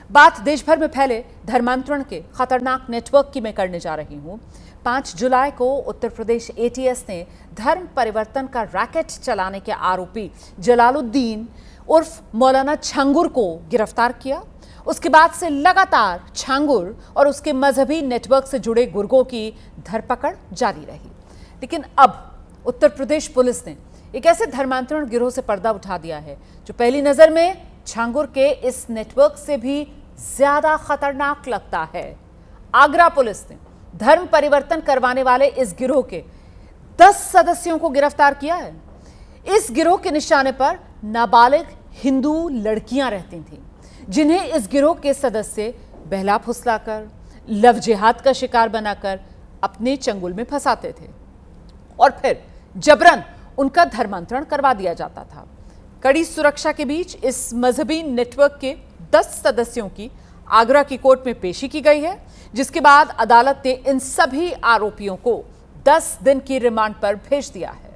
बात देश भर में फैले धर्मांतरण के खतरनाक नेटवर्क की मैं करने जा रही हूं। 5 जुलाई को उत्तर प्रदेश एटीएस ने धर्म परिवर्तन का रैकेट चलाने के आरोपी जलालुद्दीन उर्फ मौलाना छांगुर को गिरफ्तार किया। उसके बाद से लगातार छांगुर और उसके मजहबी नेटवर्क से जुड़े गुर्गों की धरपकड़ जारी रही। लेकिन अब उत्तर प्रदेश पुलिस ने एक ऐसे धर्मांतरण गिरोह से पर्दा उठा दिया है जो पहली नजर में छांगुर के इस नेटवर्क से भी ज्यादा खतरनाक लगता है। आगरा पुलिस ने धर्म परिवर्तन करवाने वाले इस गिरोह के 10 सदस्यों को गिरफ्तार किया है। इस गिरोह के निशाने पर नाबालिग हिंदू लड़कियां रहती थीं, जिन्हें इस गिरोह के सदस्य बहला फुसलाकर, लव जिहाद का शिकार बनाकर अपने चंगुल में फंसाते थे और फिर जबरन उनका धर्मांतरण करवा दिया जाता था। कड़ी सुरक्षा के बीच इस मजहबी नेटवर्क के 10 सदस्यों की आगरा की कोर्ट में पेशी की गई है, जिसके बाद अदालत ने इन सभी आरोपियों को 10 दिन की रिमांड पर भेज दिया है।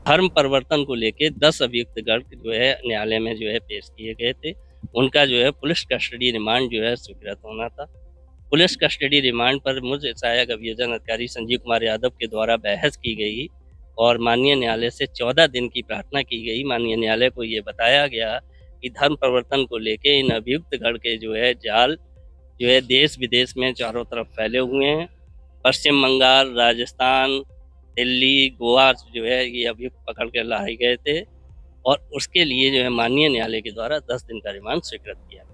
धर्म परिवर्तन को लेकर 10 अभियुक्तगण जो है न्यायालय में जो है पेश किए गए थे। उनका जो है पुलिस कस्टडी रिमांड जो है स्वीकृत होना था। पुलिस कस्टडी रिमांड पर मुझे सहायक अभियोजन अधिकारी संजीव कुमार यादव के द्वारा बहस की गई और माननीय न्यायालय से 14 दिन की प्रार्थना की गई। माननीय न्यायालय को ये बताया गया कि धर्म परिवर्तन को लेकर इन अभियुक्तगण के जो है जाल जो है देश विदेश में चारों तरफ फैले हुए हैं। पश्चिम बंगाल, राजस्थान, दिल्ली, गोवा जो है ये अभियुक्त पकड़ कर लाए गए थे और उसके लिए जो है माननीय न्यायालय के द्वारा 10 दिन का रिमांड स्वीकृत किया गया।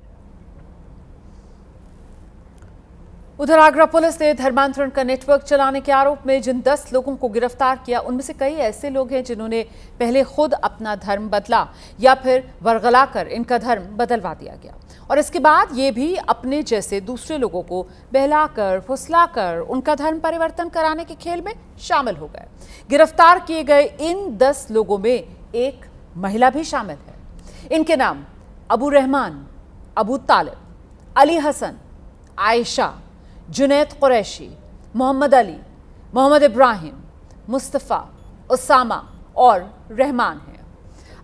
उधर आगरा पुलिस ने धर्मांतरण का नेटवर्क चलाने के आरोप में जिन 10 लोगों को गिरफ्तार किया, उनमें से कई ऐसे लोग हैं जिन्होंने पहले खुद अपना धर्म बदला या फिर वर्गलाकर इनका धर्म बदलवा दिया गया और इसके बाद ये भी अपने जैसे दूसरे लोगों को बहलाकर फुसलाकर उनका धर्म परिवर्तन कराने के खेल में शामिल हो गए। गिरफ्तार किए गए इन 10 लोगों में एक महिला भी शामिल है। इनके नाम अबू रहमान, अबू तालिब, अली हसन, आयशा, जुनैद कुरैशी, मोहम्मद अली, मोहम्मद इब्राहिम, मुस्तफ़ा, उसामा और रहमान हैं।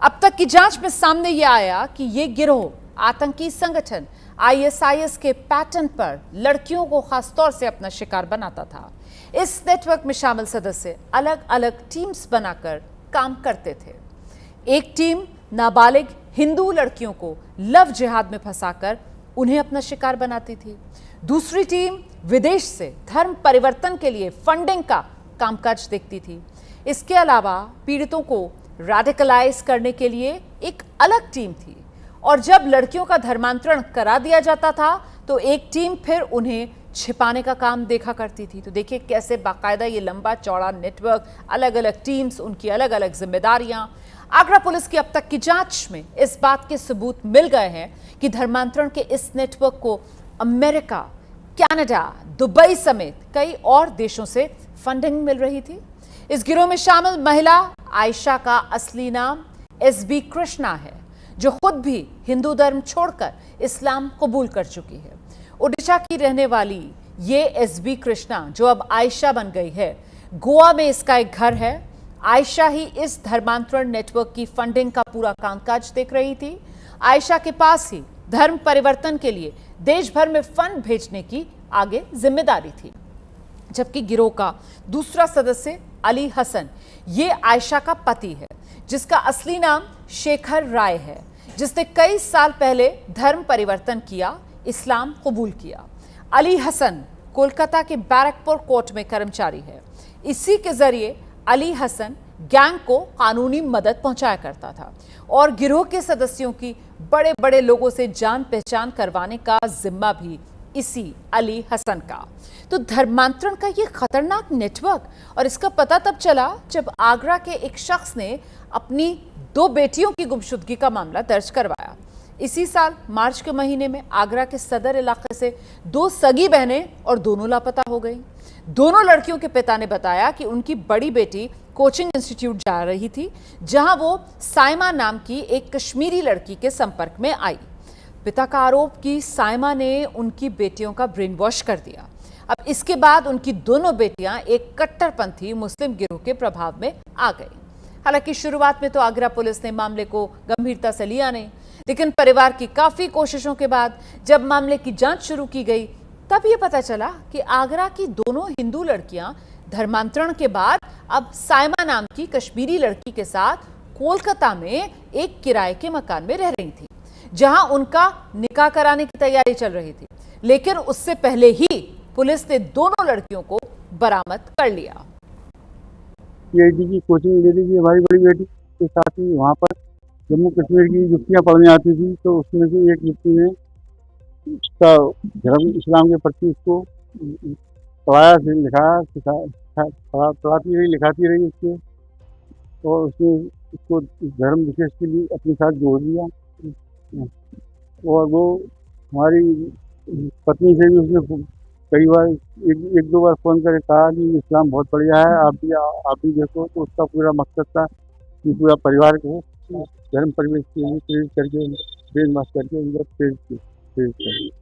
अब तक की जांच में सामने यह आया कि ये गिरोह आतंकी संगठन आईएसआईएस के पैटर्न पर लड़कियों को खासतौर से अपना शिकार बनाता था। इस नेटवर्क में शामिल सदस्य अलग अलग टीम्स बनाकर काम करते थे। एक टीम नाबालिग हिंदू लड़कियों को लव जिहाद में फंसाकर उन्हें अपना शिकार बनाती थी। दूसरी टीम विदेश से धर्म परिवर्तन के लिए फंडिंग का कामकाज देखती थी। इसके अलावा पीड़ितों को रेडिकलाइज करने के लिए एक अलग टीम थी और जब लड़कियों का धर्मांतरण करा दिया जाता था तो एक टीम फिर उन्हें छिपाने का काम देखा करती थी। तो देखिए कैसे बाकायदा ये लंबा चौड़ा नेटवर्क, अलग अलग टीम्स, उनकी अलग अलग जिम्मेदारियां। आगरा पुलिस की अब तक की जांच में इस बात के सबूत मिल गए हैं कि धर्मांतरण के इस नेटवर्क को अमेरिका, कनाडा, दुबई समेत कई और देशों से फंडिंग मिल रही थी। इस गिरोह में शामिल महिला आयशा का असली नाम एसबी कृष्णा है, जो खुद भी हिंदू धर्म छोड़कर इस्लाम कबूल कर चुकी है। ओडिशा की रहने वाली ये एसबी कृष्णा, जो अब आयशा बन गई है, गोवा में इसका एक घर है। आयशा ही इस धर्मांतरण नेटवर्क की फंडिंग का पूरा कामकाज देख रही थी। आयशा के पास ही धर्म परिवर्तन के लिए देश भर में फंड भेजने की आगे जिम्मेदारी थी। जबकि गिरोह का दूसरा सदस्य अली हसन, ये आयशा का पति है, जिसका असली नाम शेखर राय है, जिसने कई साल पहले धर्म परिवर्तन किया, इस्लाम कबूल किया। अली हसन कोलकाता के बैरकपुर कोर्ट में कर्मचारी है। इसी के जरिए अली हसन गैंग को कानूनी मदद पहुंचाया करता था और गिरोह के सदस्यों की बड़े बड़े लोगों से जान पहचान करवाने का जिम्मा भी इसी अली हसन का। तो धर्मांतरण का ये खतरनाक नेटवर्क, और इसका पता तब चला जब आगरा के एक शख्स ने अपनी 2 बेटियों की गुमशुदगी का मामला दर्ज करवाया। इसी साल मार्च के महीने में आगरा के सदर इलाके से 2 सगी बहनें और दोनों लापता हो गई। दोनों लड़कियों के पिता ने बताया कि उनकी बड़ी बेटी कोचिंग इंस्टीट्यूट जा रही थी, जहां वो साइमा नाम की एक कश्मीरी लड़की के संपर्क में आई। पिता का आरोप कि साइमा ने उनकी बेटियों का ब्रेन वॉश कर दिया। अब इसके बाद उनकी दोनों बेटियां एक कट्टरपंथी मुस्लिम गिरोह के प्रभाव में आ गई। हालांकि शुरुआत में तो आगरा पुलिस ने मामले को गंभीरता से लिया नहीं, लेकिन परिवार की काफी कोशिशों के बाद जब मामले की जांच शुरू की गई तब ये पता चला कि आगरा की दोनों हिंदू लड़कियां धर्मांतरण के बाद अब सायमा नाम की कश्मीरी लड़की के साथ कोलकाता में एक किराए के मकान में रह रही थी, जहां उनका निकाह कराने की तैयारी चल रही थी। लेकिन उससे पहले ही पुलिस ने दोनों लड़कियों को बरामद कर लिया। सीआईडी की कोचिंग ले ली थी हमारी बड़ी बेटी के साथ ही वहाँ पर जम्मू कश्मीर की युक्तियाँ पढ़ने आती थी, तो उसमें से एक युक्ति ने उसका धर्म इस्लाम के प्रति उसको पढ़ाया, लिखाया, पढ़ाती रही, लिखाती रही उसके, और उसने उसको धर्म विशेष के लिए अपने साथ जोड़ लिया। और वो हमारी पत्नी से भी उसने कई बार एक दो बार फ़ोन करके कहा कि इस्लाम बहुत बढ़िया है, आप भी देखो। तो उसका पूरा मकसद था कि पूरा परिवार को धर्म परिवेश के लिए प्रेरित करके, ब्रेन वॉश करके उनको प्रेरित करें।